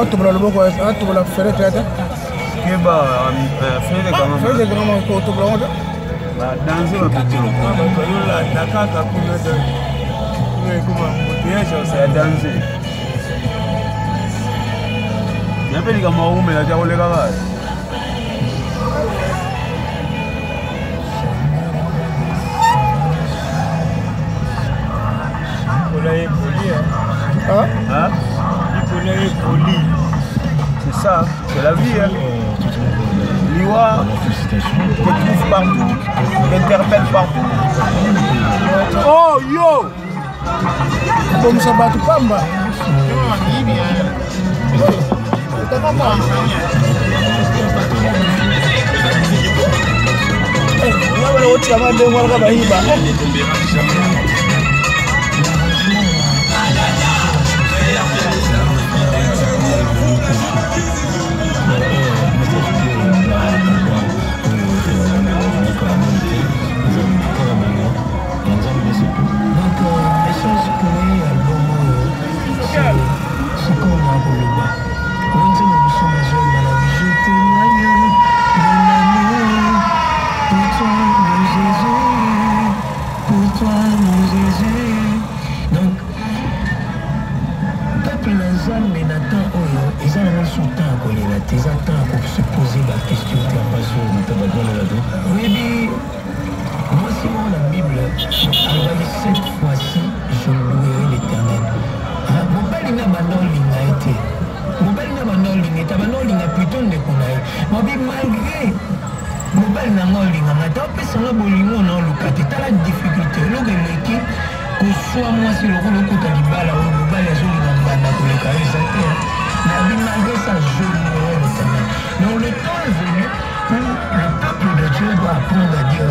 Tu bla le boko tu bla fere tete ke ba fere kama fere kama ko tu bla wada ba danse ba petilo ba ko yola nakaka kuna da we kuma mutiaje sa danse ya peli kama ume la jawole kama kola e poli hein poli. C'est ça, c'est la vie. Hein. Liwa, te trouve partout, t'interpelle partout. Oh yo! Comme ça bat pamba.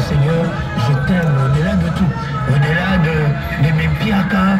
Seigneur, je t'aime au-delà de tout, au-delà de mes piaka.